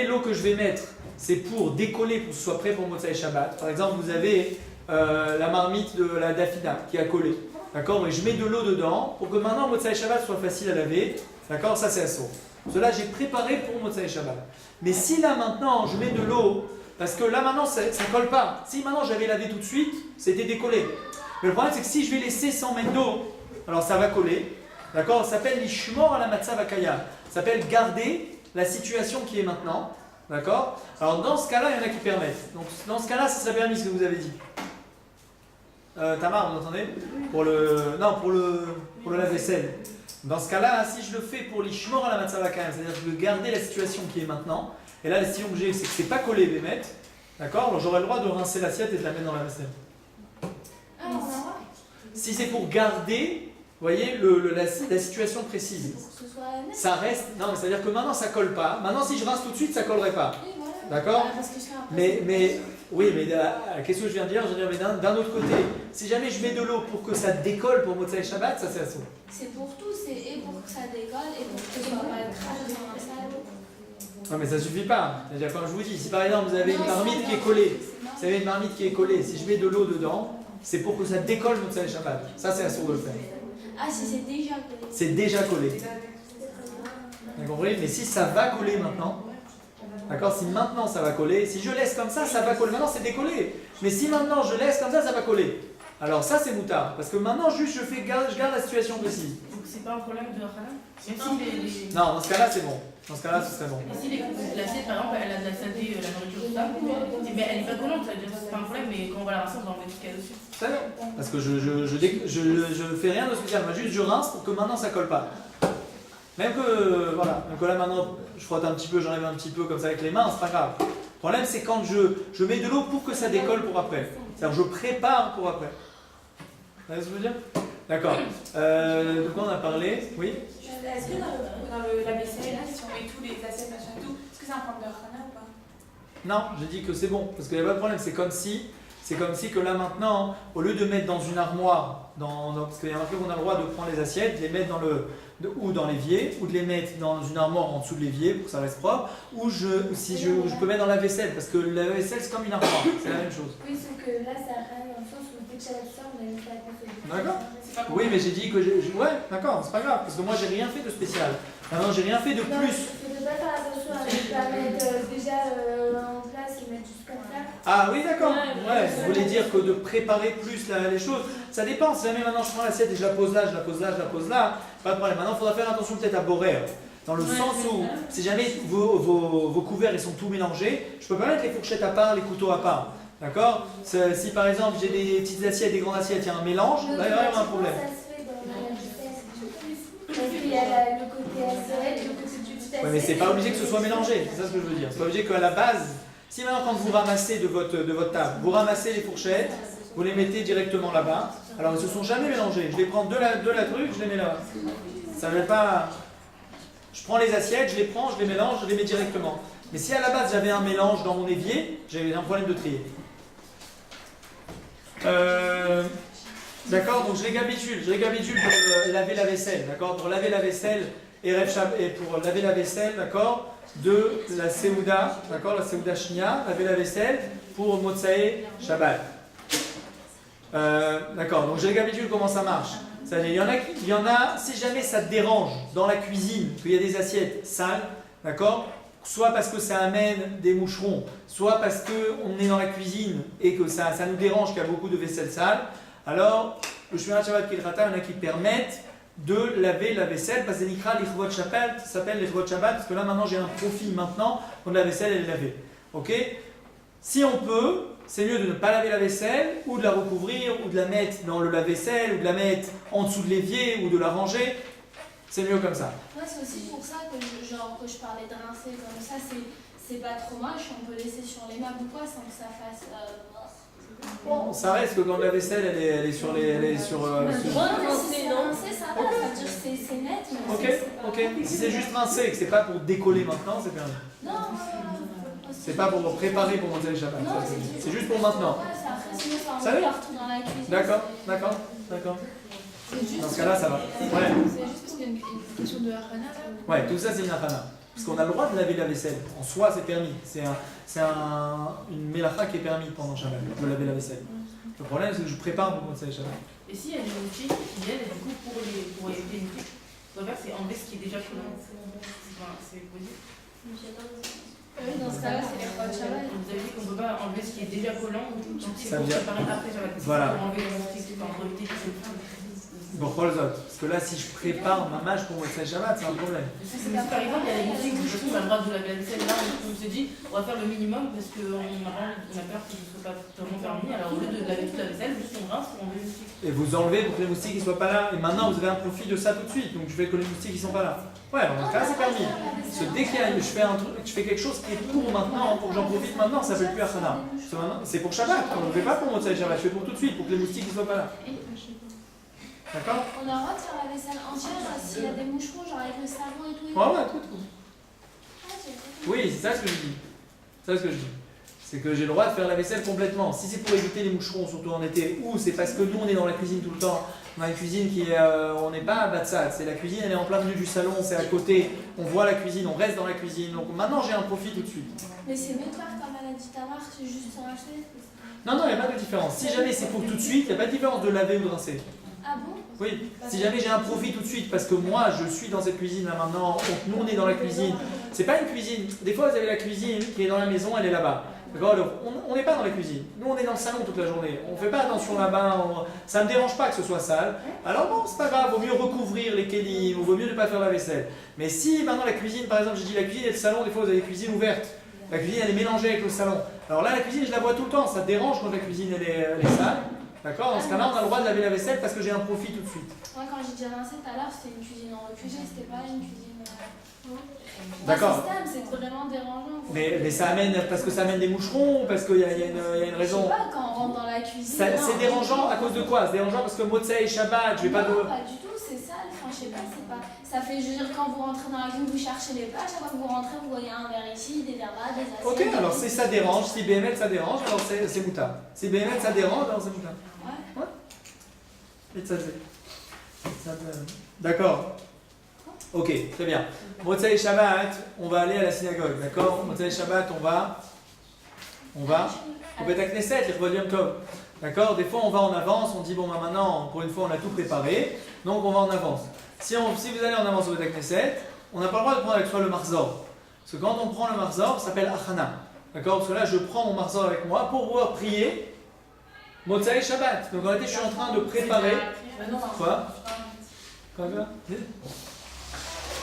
l'eau que je vais mettre, c'est pour décoller, pour que ce soit prêt pour Motsai Shabbat. Par exemple, vous avez la marmite de la dafina qui a collé. D'accord? Et je mets de l'eau dedans pour que maintenant Motsai Shabbat soit facile à laver. D'accord? Ça c'est assaut. Cela j'ai préparé pour Motsai Shabbat. Mais si là maintenant je mets de l'eau, parce que là maintenant ça ne colle pas. Si maintenant j'avais lavé tout de suite, c'était décollé. Mais le problème c'est que si je vais laisser sans mettre d'eau, alors ça va coller. D'accord? Ça s'appelle l'ishmor à la matzav akaya. Ça s'appelle garder la situation qui est maintenant. D'accord? Alors dans ce cas-là, il y en a qui permettent. Donc dans ce cas-là, ça serait permis ce que vous avez dit. Tamar, vous entendez? Pour le lave-vaisselle. Dans ce cas-là, si je le fais pour l'ishmor à la matzav akaya, c'est-à-dire que je veux garder la situation qui est maintenant, et là la situation que j'ai, c'est que c'est pas collé les mettre. D'accord? Alors j'aurai le droit de rincer l'assiette et de la mettre dans la vaisselle. Si c'est pour garder, vous voyez, la situation précise. Pour que ce soit net. Ça reste. Non, mais c'est-à-dire que maintenant ça colle pas. Maintenant, si je rince tout de suite, ça collerait pas. Oui, voilà. D'accord? Parce que ça, Oui, mais qu'est-ce que je viens de dire? Je veux dire, mais d'un autre côté, si jamais je mets de l'eau pour que ça décolle pour Motsai Shabbat, ça c'est assourd. c'est pour tout, c'est et pour que ça décolle et pour que ce soit pas écrasé dans la salle. Non, mais ça suffit pas. C'est-à-dire, comme je vous dis, si par exemple vous avez une marmite qui est collée, vous avez une marmite qui est collée, si je mets de l'eau dedans, c'est pour que ça décolle Motsai Shabbat. Ça c'est assourd de le faire. Ah, si c'est déjà collé. C'est déjà collé. Vous comprenez? Mais si ça va coller maintenant, d'accord? Si maintenant ça va coller, si je laisse comme ça va coller. Maintenant c'est décollé. Mais si maintenant je laisse comme ça va coller. Alors ça c'est moutard. Parce que maintenant juste je garde la situation précise. Donc c'est pas un problème de Hachana? Même si les... Non, dans ce cas-là c'est bon. Dans ce cas-là ce serait bon. Et si l'assiette par exemple elle a de la saleté, la nourriture, tout ça, mais elle est pas collante, ça veut dire que c'est pas un problème, mais quand on va la rincer, on va en mettre ce qu'il y a dessus. C'est bon. Parce que je fais rien de spécial. Moi juste je rince pour que maintenant ça colle pas. Même que, voilà, donc là maintenant je frotte un petit peu, j'enlève un petit peu comme ça avec les mains, c'est pas grave. Le problème c'est quand je mets de l'eau pour que ça décolle pour après. C'est-à-dire je prépare pour après. Vous voyez ce que je veux dire? D'accord. De quoi on a parlé? Oui? Est-ce que dans la vaisselle, là, si on met tous les assiettes, machin, tout, est-ce que c'est un problème de Hachana ou pas? Non, j'ai dit que c'est bon, parce qu'il n'y a pas de problème, c'est comme si que là maintenant, au lieu de mettre dans une armoire, parce qu'il y a marqué qu'on a le droit de prendre les assiettes, de les mettre ou dans l'évier, ou de les mettre dans une armoire en dessous de l'évier pour que ça reste propre, ou je peux mettre dans la vaisselle, parce que la vaisselle c'est comme une armoire, c'est la même chose. Oui, sauf que là, ça a dans le sens où dès que ça va sortir, on a mis la console. D'accord? Oui, mais j'ai dit que ouais, d'accord, c'est pas grave, parce que moi j'ai rien fait de spécial. Maintenant, j'ai rien fait de plus. Il ne faut pas faire attention à ne pas mettre déjà en place et mettre juste comme ça. Ah oui, d'accord. Ouais, vous voulez dire que de préparer plus les choses, ça dépend. Si jamais maintenant je prends l'assiette et je la pose là, je la pose là, pas de problème. Maintenant, il faudra faire attention peut-être à borer. Dans le sens où, si jamais vos couverts ils sont tout mélangés, je peux pas mettre les fourchettes à part, les couteaux à part. D'accord? Si par exemple j'ai des petites assiettes, des grandes assiettes, il y a un mélange, là il y aura un problème. Ça se fait dans la vitesse. Parce qu'il y a le côté assiette, le côté du petit assiette. Oui, mais c'est pas obligé que ce soit mélangé, c'est ça ce que je veux dire. C'est pas obligé qu'à la base, si maintenant quand vous ramassez de votre table, vous ramassez les fourchettes, vous les mettez directement là-bas, alors ils ne se sont jamais mélangés. Je les prends de la truc, je les mets là. Ça ne veut pas. Je prends les assiettes, je les prends, je les mélange, je les mets directement. Mais si à la base j'avais un mélange dans mon évier, j'avais un problème de trier. D'accord, donc je récapitule pour laver la vaisselle, d'accord, pour laver la vaisselle et pour laver la vaisselle, d'accord, de la Seouda, d'accord, la Seouda Shnia, laver la vaisselle pour Motsai Shabbat. D'accord, donc je récapitule comment ça marche. C'est-à-dire, il y en a, si jamais ça te dérange dans la cuisine, qu'il y a des assiettes sales, d'accord, soit parce que ça amène des moucherons, soit parce qu'on est dans la cuisine et que ça nous dérange qu'il y a beaucoup de vaisselle sale, alors le Shmirat Shabbat Kilrata, il y en a qui permettent de laver la vaisselle, parce que Nikra l'Ichvot Shabbat, ça s'appelle l'Ichvot Shabbat, parce que là maintenant j'ai un profil maintenant quand la vaisselle elle est lavée. Ok? Si on peut, c'est mieux de ne pas laver la vaisselle, ou de la recouvrir, ou de la mettre dans le lave-vaisselle, ou de la mettre en dessous de l'évier, ou de la ranger. C'est mieux comme ça. Moi, c'est aussi pour ça que je parlais de rincer comme ça, c'est pas trop moche, on peut laisser sur les meubles ou quoi sans que ça fasse. Bon, ça reste que quand la vaisselle elle est sur les. Ouais, mais si c'est rincé, ça va, ça veut dire que c'est net. Mais Ok, c'est pas... ok. Si c'est juste rincé et que c'est pas pour décoller maintenant, c'est permis. Non, C'est pas pour préparer pour monter le Shabbat. non, C'est juste pour maintenant. Ouais, c'est après, sinon ça Ça rentre va partout dans la cuisine. D'accord. C'est juste, Dans ce cas-là, ça va. Ouais. c'est juste parce qu'il y a une question de Hachana là. Ouais, tout ça c'est une afana. Parce qu'on a le droit de laver la vaisselle. En soi, c'est permis. C'est une mélacha qui est permis pendant Shabbat, de laver la vaisselle. Le problème, c'est que je prépare pour monter le Shabbat. Et s'il y a des moustiques qui viennent, et du coup, pour éviter les moustiques, ce qu'on va faire, c'est enlever ce qui est déjà collant. C'est possible. Oui, dans ce cas-là, c'est les rois de Shabbat. Vous avez dit qu'on ne peut pas enlever ce qui est déjà collant, donc c'est Ça pour vient- préparer après Shabbat. Voilà. Pour enlever les moustiques, pour éviter que c'est Bon, pas les autres. Parce que là, si je prépare ma mâche pour monter le Shabbat, c'est un problème. Si par exemple, il y a des moustiques où je trouve on a le droit de laver la vaisselle, là, on se dit, on va faire le minimum parce qu'on a peur que ce ne soit pas totalement permis. Alors au lieu de laver toute la vaisselle, juste on rince pour enlever les moustiques. Et vous enlevez pour que les moustiques ne soient pas là. Et maintenant, vous avez un profit de ça tout de suite. Donc je fais que les moustiques ne sont pas là. Ouais, dans ce cas, c'est permis. Parce que dès qu'il y a, je fais quelque chose qui est pour maintenant, pour que j'en profite maintenant, ça ne s'appelle plus Asana. C'est pour Shabbat. On ne fait pas pour monter le Shabbat, je fais pour tout de suite, pour que les moustiques ne soient pas là. D'accord? On a le droit de faire la vaisselle entière s'il y a des moucherons, genre avec le savon et tout. Ouais, tout. Ah, c'est cool. Oui, c'est ça ce que je dis. C'est ça ce que je dis. C'est que j'ai le droit de faire la vaisselle complètement. Si c'est pour éviter les moucherons, surtout en été, ou c'est parce que nous on est dans la cuisine tout le temps, on a une cuisine qui est, on n'est pas à Batsad, c'est la cuisine, elle est en plein milieu du salon, c'est à côté, on voit la cuisine, on reste dans la cuisine, donc maintenant j'ai un profit tout de suite. Mais c'est mieux de faire comme elle a dit Tamar, c'est juste racheter. Non, non, il n'y a pas de différence. Si jamais c'est pour tout de suite, il n'y a pas de différence de laver ou de rincer. Ah bon? Oui, si jamais j'ai un profit tout de suite, parce que moi je suis dans cette cuisine là maintenant, donc nous on est dans la cuisine, c'est pas une cuisine, des fois vous avez la cuisine qui est dans la maison, elle est là-bas. D'accord? On n'est pas dans la cuisine, nous on est dans le salon toute la journée, on fait pas attention là-bas, ça me dérange pas que ce soit sale, alors bon c'est pas grave, vaut mieux recouvrir les kélim, ou vaut mieux ne pas faire la vaisselle. Mais si maintenant la cuisine, par exemple j'ai dit la cuisine et le salon, des fois vous avez la cuisine ouverte, la cuisine elle est mélangée avec le salon, alors là la cuisine je la vois tout le temps, ça te dérange quand la cuisine elle est sale. D'accord? Dans ce cas-là, on a le droit de laver la vaisselle parce que j'ai un profit tout de suite. Moi, quand j'ai dit rincé tout à l'heure, c'était une cuisine en reculé, c'était pas une cuisine. D'accord. C'est vraiment dérangeant. Mais ça amène, parce que ça amène des moucherons ou parce qu'il y a une raison? Je sais pas, quand on rentre dans la cuisine. C'est dérangeant à cause de quoi? C'est dérangeant parce que Motsei, Shabbat, je vais pas. Non, pas du tout, c'est sale. Enfin, je sais pas, c'est pas. Ça fait, je veux dire, quand vous rentrez dans la cuisine, vous cherchez les plats, chaque fois que vous rentrez, vous voyez un verre ici, des verres là, des assiettes. Ok, alors si ça dérange, si BML ça dérange, alors c'est moutard. Si BML ça dérange, alors c'est moutard. Ouais. Et ça D'accord. Ok, très bien. Motsei Shabbat, on va aller à la synagogue, d'accord? Motsei Shabbat, on va au Beth Knesset, l'Irvod Yom Tov. D'accord? Des fois on va en avance, on dit bon bah maintenant, encore une fois on a tout préparé, donc on va en avance. Si vous allez en avance au Beth Knesset, on n'a pas le droit de prendre avec soi le marzor. Parce que quand on prend le marzor, ça s'appelle achana. D'accord? Parce que là je prends mon marzor avec moi pour pouvoir prier Motsei Shabbat. Donc en réalité je suis en train de préparer. Quoi? Quoi?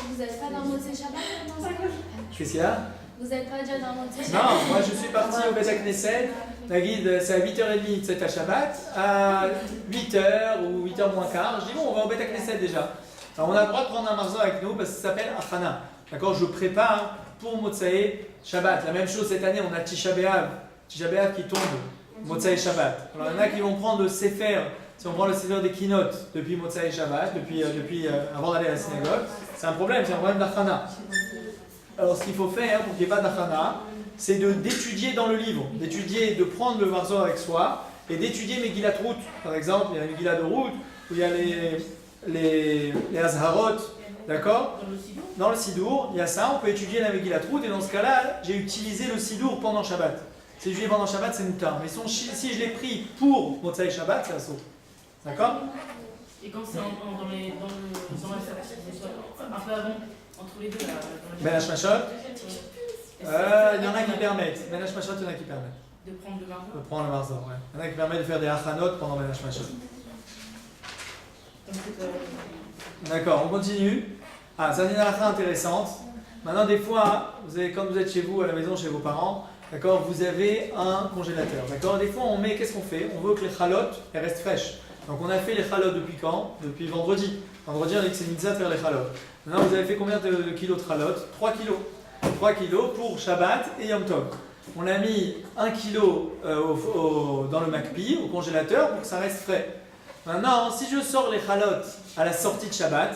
Vous n'êtes pas dans le Motsei Shabbat maintenant? Qu'est-ce qu'il y a? Vous n'êtes pas déjà dans le Motsei Shabbat? Non, moi je suis parti au Beth Knesset. La guide, c'est à 8h30 c'est à Shabbat, à 8h ou 8h moins quart. Je dis bon, on va au Beth Knesset déjà. Alors on a le droit de prendre un marzor avec nous parce que ça s'appelle achana. D'accord? Je prépare pour Motsei Shabbat. La même chose cette année, on a Tisha B'Av qui tombe, Motsei Shabbat. Alors il y en a qui vont prendre le Sefer. Si on prend le Sefer des Kinot depuis Motsei Shabbat, depuis avant d'aller à la synagogue, c'est un problème d'achana. Alors ce qu'il faut faire pour qu'il n'y ait pas d'achana, c'est d'étudier dans le livre, de prendre le marzor avec soi et d'étudier Megillat Ruth. Par exemple, il y a la Megillah de Ruth, où il y a les Azharot, d'accord? Dans le Sidour, il y a ça, on peut étudier la Megillat Ruth et dans ce cas-là, j'ai utilisé le Sidour pendant Shabbat. Si je l'ai pendant Shabbat, c'est moutar. Mais si je l'ai pris pour Motsei Shabbat, c'est assaut. D'accord? Et quand c'est dans la salle, un peu avant, entre les deux, là. Ben Hashmashot, il y en a qui permettent. Ben Hashmashot, il y en a qui permettent. De prendre le marzor. De prendre le marzor, ouais. Il y en a qui permettent de faire des achanot pendant Ben Hashmashot. D'accord, on continue. Ah, ça c'est une halakha intéressante. Maintenant, des fois, quand vous êtes chez vous, à la maison, chez vos parents, d'accord, vous avez un congélateur. D'accord, des fois, qu'est-ce qu'on fait? On veut que les chalotes elles restent fraîches. Donc, on a fait les chalotes depuis quand? Depuis vendredi. Vendredi, on a dit que c'est mitzvah de faire les chalotes. Maintenant, vous avez fait combien de kilos de chalotes? 3 kilos. 3 kilos pour Shabbat et Yom Tov. On a mis 1 kilo dans le makpi, au congélateur, pour que ça reste frais. Maintenant, si je sors les chalotes à la sortie de Shabbat,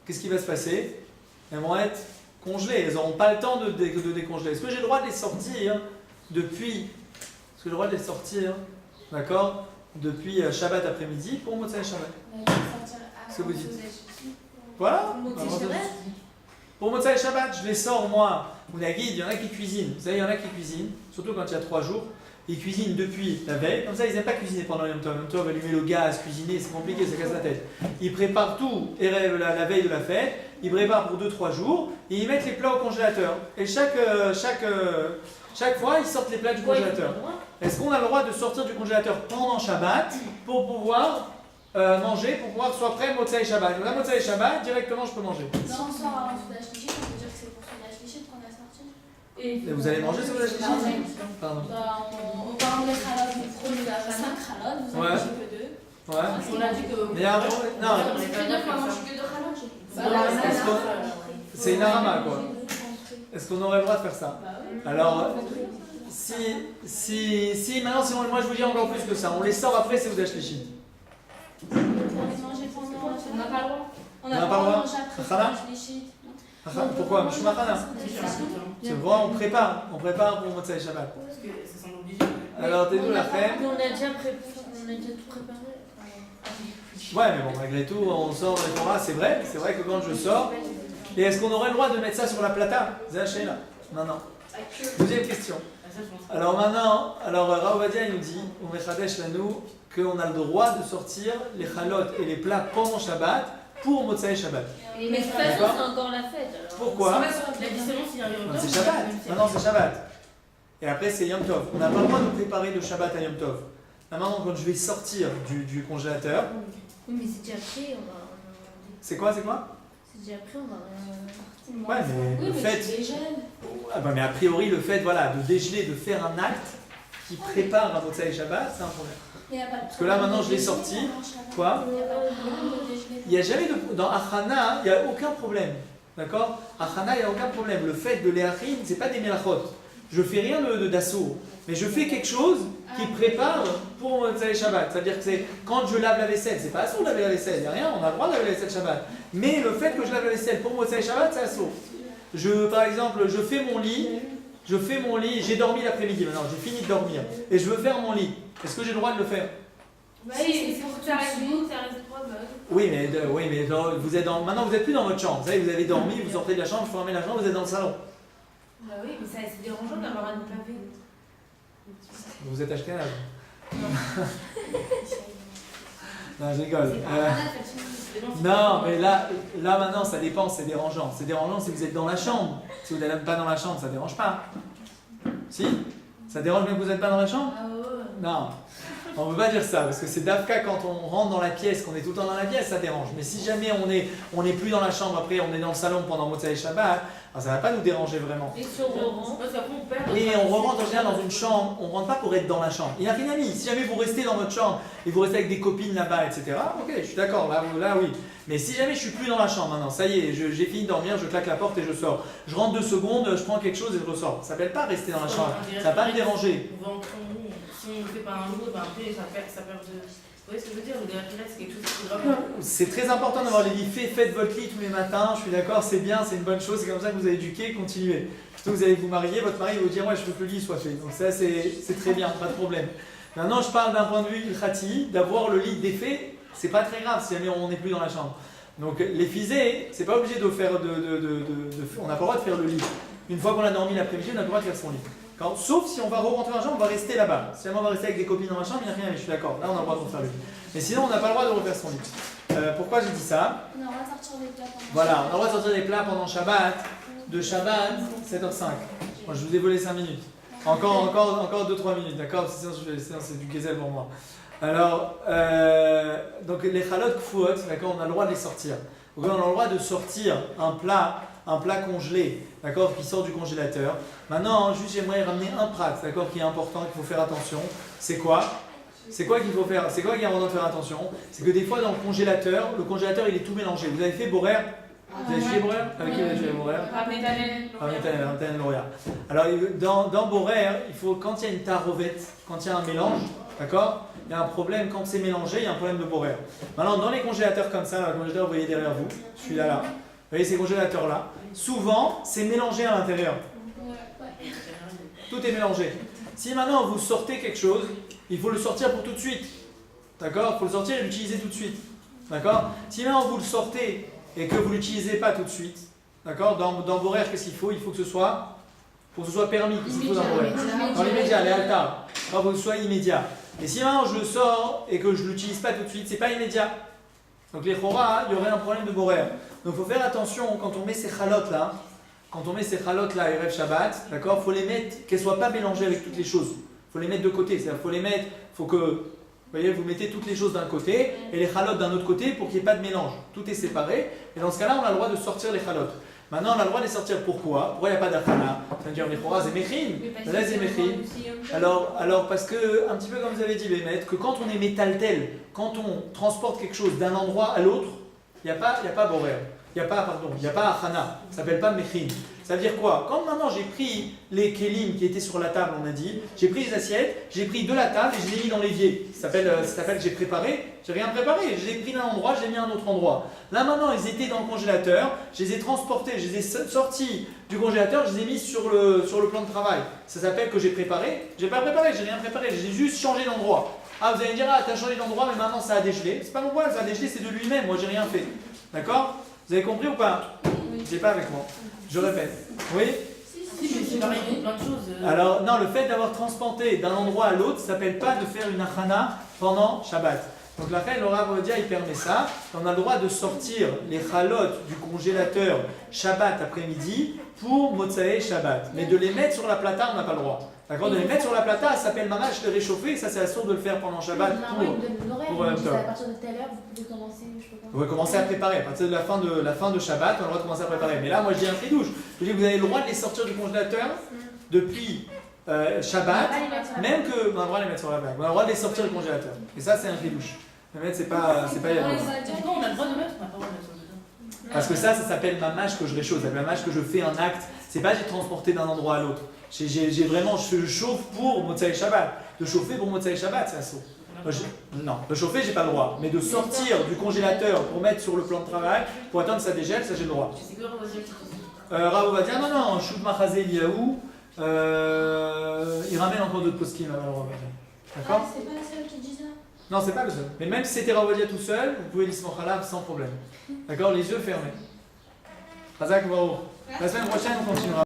qu'est-ce qui va se passer? Elles vont être congelées, elles n'auront pas le temps de décongeler. Est-ce que j'ai le droit de les sortir depuis d'accord, depuis Shabbat après-midi pour Motsei Shabbat? Ce que vous dites. Voilà. Pour Motsei Shabbat, je les sors moi. Ou la guide, il y en a qui cuisinent. Vous savez, il y en a qui cuisinent, surtout quand il y a 3 jours. Ils cuisinent depuis la veille. Comme ça, ils n'aiment pas cuisiner pendant Yom Tov. Yom Tov, allumer le gaz, cuisiner, c'est compliqué, ça casse la tête. Ils préparent tout la veille de la fête. Ils préparent pour 2-3 jours. Et ils mettent les plats au congélateur. Et chaque fois, ils sortent les plats du congélateur. Est-ce qu'on a le droit de sortir du congélateur pendant Shabbat pour pouvoir manger, pour pouvoir soit prêt Motsei Shabbat? Donc, la Motsei Shabbat, directement, je peux manger. Si on sort avant Soudash Lichit, on peut dire que c'est pour Soudash Lichit qu'on a sorti. Et vous allez manger Soudash Lichit? Pardon. On va enlever Khalot, vous prenez 5 Khalot, vous en mangez que 2. Ouais. On a dit que. Mais non. C'est-à-dire qu'on mange que de Khalot. C'est une arama, quoi. Est-ce qu'on aurait le droit de faire ça? Alors, si maintenant, moi je vous dis encore plus que ça, on les sort après, c'est Soudash Lichit. On les manger pendant. On n'a pas le droit. On n'a pas le droit de manger après Chana? Soudash Lichit. Pourquoi? Mishumachana. Tu vois, on prépare pour Motsai Shabbat. Parce que ça semble obligé. Alors, t'es d'où la femme? On a déjà tout préparé. Ouais, mais bon, malgré tout, on sort les Torah, c'est vrai que quand je sors. Et est-ce qu'on aurait le droit de mettre ça sur la plata? Zé là. Non, non. Deuxième question. Ah, ça, je pense. Alors maintenant, Rav Ovadia il nous dit, on Mechadesh Lanou, qu'on a le droit de sortir les chalotes et les plats pendant Shabbat pour Motsai Shabbat. Mais de toute façon, D'accord. c'est encore la fête. Alors. Pourquoi? La différence, il y a un Yom Non, Tov, c'est Shabbat. même si- Maintenant c'est Shabbat. Et après c'est Yom Tov. On n'a pas le droit de préparer de Shabbat à Yom Tov. Là, maintenant quand je vais sortir du congélateur, Oui, mais c'est déjà pris, on va. c'est quoi? C'est déjà pris, on va. Ouais, mais Oui, le mais fait. tu dégèles. Ah bah, mais a priori le fait voilà, de dégeler, de faire un acte qui prépare à Motsai Shabbat, c'est un problème. Il y a pas de Parce que là, maintenant, je l'ai problème de sorti. déjeuner, hein, Shabbat. Quoi? Il n'y a pas de problème de déjeuner. Il n'y a jamais de. Dans Achana, il n'y a aucun problème. D'accord? Achana, il n'y a aucun problème. Le fait de l'éachine, c'est pas des melachot. Je fais rien d'assaut. Mais je fais quelque chose qui prépare pour Motsai Shabbat. C'est-à-dire que c'est quand je lave la vaisselle, c'est pas assaut de laver la vaisselle. Il n'y a rien, on a le droit de laver la vaisselle Shabbat. Mais le fait que je lave la vaisselle pour Motsai Shabbat, c'est assaut. Par exemple, je fais mon lit, j'ai dormi l'après-midi maintenant, j'ai fini de dormir. Et je veux faire mon lit. Est-ce que j'ai le droit de le faire? Bah oui, c'est pour que ça reste beau, que ça reste propre. Oui, mais vous êtes maintenant vous n'êtes plus dans votre chambre. Vous savez, vous avez dormi, vous sortez de la chambre, vous fermez la chambre, vous êtes dans le salon. Bah oui, mais ça, c'est dérangeant d'avoir un laver. Vous êtes acheté un Non, je rigole. Non, mais là maintenant ça dépend, c'est dérangeant. C'est dérangeant si vous êtes dans la chambre. Si vous n'êtes pas dans la chambre, ça dérange pas. Si? Ça dérange même que vous n'êtes pas dans la chambre? Ah ouais. Non. On ne peut pas dire ça, parce que c'est d'Afka quand on rentre dans la pièce, qu'on est tout le temps dans la pièce, ça dérange. Mais si jamais on n'est plus dans la chambre, après on est dans le salon pendant Motsai Shabbat, alors ça ne va pas nous déranger vraiment. Et sur Laurent. Parce qu'après, on perd. Oui, on rentre en général dans une chambre, on ne rentre pas pour être dans la chambre. Il n'y a rien à mis. Si jamais vous restez dans votre chambre et vous restez avec des copines là-bas, etc., ok, je suis d'accord, là oui. Mais si jamais je suis plus dans la chambre maintenant, ça y est, j'ai fini de dormir, je claque la porte et je sors. Je rentre 2 secondes, je prends quelque chose et je ressors. Ça ne s'appelle pas rester dans la chambre. Ça ne va pas me déranger. On va en prendre une. Si on ne fait pas un jour, ben après, ça perd de. Vous voyez ce que je veux dire? Le DHRS, c'est quelque chose qui est grave. C'est très important d'avoir les lits faits, faites votre lit tous les matins, je suis d'accord, c'est bien, c'est une bonne chose, c'est comme ça que vous avez éduqué, continuez. Surtout vous allez vous marier, votre mari va vous dire ouais je veux que le lit soit fait. Donc ça c'est très bien, pas de problème. Maintenant je parle d'un point de vue ilchati, d'avoir le lit défait, c'est pas très grave si jamais on n'est plus dans la chambre. Donc les fisées, c'est pas obligé de faire on n'a pas le droit de faire le lit. Une fois qu'on a dormi l'après-midi, on n'a pas le droit de faire son lit. Sauf si on va re-rentrer dans la chambre, on va rester là-bas. Si jamais on va rester avec des copines dans la chambre, il n'y a rien, mais je suis d'accord. Là, on a le droit de faire le lit. Mais sinon, on n'a pas le droit de refaire son lit. Pourquoi j'ai dit ça? On a le droit de sortir des plats pendant Voilà, on a le droit de sortir des plats pendant Shabbat. De Shabbat, 7h05. Moi, je vous ai volé 5 minutes. Encore 2-3 minutes, d'accord? Sinon, c'est du gazelle pour moi. Alors, donc les chalotes kfuot, d'accord, on a le droit de les sortir. Donc, on a le droit de sortir un plat congelé, d'accord, qui sort du congélateur. Maintenant, juste j'aimerais ramener un prat, d'accord, qui est important, qu'il faut faire attention. C'est quoi qu'il faut faire? C'est quoi qu'il y a besoin de faire attention? C'est que des fois dans le congélateur il est tout mélangé. Vous avez fait Borer? Vous avez fait Borer? Avec qui vous avez fait Borer? Rametanen Loria. Alors dans Borer, il faut quand il y a une tarovette, quand il y a un mélange, d'accord, il y a un problème quand c'est mélangé, il y a un problème de Borer. Maintenant dans les congélateurs comme ça, le congélateur vous voyez derrière vous, celui-là là. Vous voyez ces congélateurs là, souvent c'est mélangé à l'intérieur. Tout est mélangé. Si maintenant vous sortez quelque chose, il faut le sortir pour tout de suite. D'accord? Il faut le sortir et l'utiliser tout de suite. D'accord? Si maintenant vous le sortez et que vous ne l'utilisez pas tout de suite, d'accord? Dans Borer, qu'est-ce qu'il faut? Il faut que ce soit permis. Qu'est-ce qu'il faut dans Borer? Dans l'immédiat, les altas. Il faut que ce soit immédiat. Et si maintenant je le sors et que je ne l'utilise pas tout de suite, c'est pas immédiat. Donc les chora, il y aurait un problème de Borer. Donc il faut faire attention quand on met ces chalotes là. Quand on met ces chalotes là, Erev Shabbat, d'accord, faut les mettre, qu'elles ne soient pas mélangées avec toutes les choses. Il faut les mettre de côté. C'est-à-dire faut que, vous voyez, vous mettez toutes les choses d'un côté et les chalotes d'un autre côté pour qu'il n'y ait pas de mélange. Tout est séparé. Et dans ce cas-là, on a le droit de sortir les chalotes. Maintenant, on a le droit de les sortir pourquoi? Pourquoi il n'y a pas d'achana? C'est-à-dire les choras, c'est mechrim. Là, c'est mechrim. Alors, parce que, un petit peu comme vous avez dit, Bémet, que quand on est métaltel, quand on transporte quelque chose d'un endroit à l'autre, il n'y a pas borer. Il n'y a pas achana, ça ne s'appelle pas mechrim. Ça veut dire quoi? Quand maintenant j'ai pris les kelim qui étaient sur la table, on a dit, j'ai pris les assiettes, j'ai pris de la table et je les ai mis dans l'évier. Ça s'appelle j'ai préparé. J'ai rien préparé, je les ai pris d'un endroit, je les ai mis à un autre endroit. Là maintenant, ils étaient dans le congélateur, je les ai transportés, je les ai sortis du congélateur, je les ai mis sur le plan de travail. Ça s'appelle que j'ai préparé. J'ai pas préparé, j'ai rien préparé, j'ai juste changé d'endroit. Ah, vous allez me dire, ah, t'as changé d'endroit, mais maintenant ça a dégelé. C'est pas mon problème, ça a dégelé, c'est de lui-même, moi j'ai rien fait. D'accord? Vous avez compris ou pas? C'est pas avec moi. Je répète. Oui? Si, mais c'est pareil pour plein de choses. Alors, non, le fait d'avoir transporté d'un endroit à l'autre, ça s'appelle pas de faire une achana pendant Shabbat. Donc la reine Laura Vodia, il permet ça. On a le droit de sortir les chalotes du congélateur Shabbat après-midi pour Motsae Shabbat. Mais de les mettre sur la plata, on n'a pas le droit. D'accord? De les mettre sur la plata, ça s'appelle mamash de réchauffer. Et ça, c'est assuré de le faire pendant Shabbat À partir de telle heure, vous pouvez commencer, je sais pas. Vous pouvez commencer à préparer. À partir de la fin de Shabbat, on a le droit de commencer à préparer. Mais là, moi, je dis un tridouche. Je dis que vous avez le droit de les sortir du congélateur depuis Shabbat, même que. On a le droit de les mettre sur la plaque. On a le droit de les sortir du congélateur. Et ça, c'est un tridouche. Mais c'est pas Pourquoi on a le droit de mettre? On n'a pas le droit de mettre dedans. Parce que ça s'appelle ma mâche que je réchauffe. Ça s'appelle ma mâche que je fais un acte. C'est pas j'ai transporté d'un endroit à l'autre. J'ai vraiment, je chauffe pour Motsai Shabbat. De chauffer pour Motsai Shabbat, c'est assaut. Non, de chauffer, j'ai pas le droit. Mais de sortir du congélateur pour mettre sur le plan de travail, pour attendre que ça dégèle, ça j'ai le droit. C'est que Ravodia qui fait ça. Ravo va dire non, Shout Machazé Liaou. Il ramène encore d'autres poskim là, Ravo va dire. D'accord? C'est pas la seule qui dit ça. Non, c'est pas le seul. Mais même si c'était Ravodia tout seul, vous pouvez l'ismo Khalaf sans problème. D'accord? Les yeux fermés. Razak Varo. La semaine prochaine, on continuera.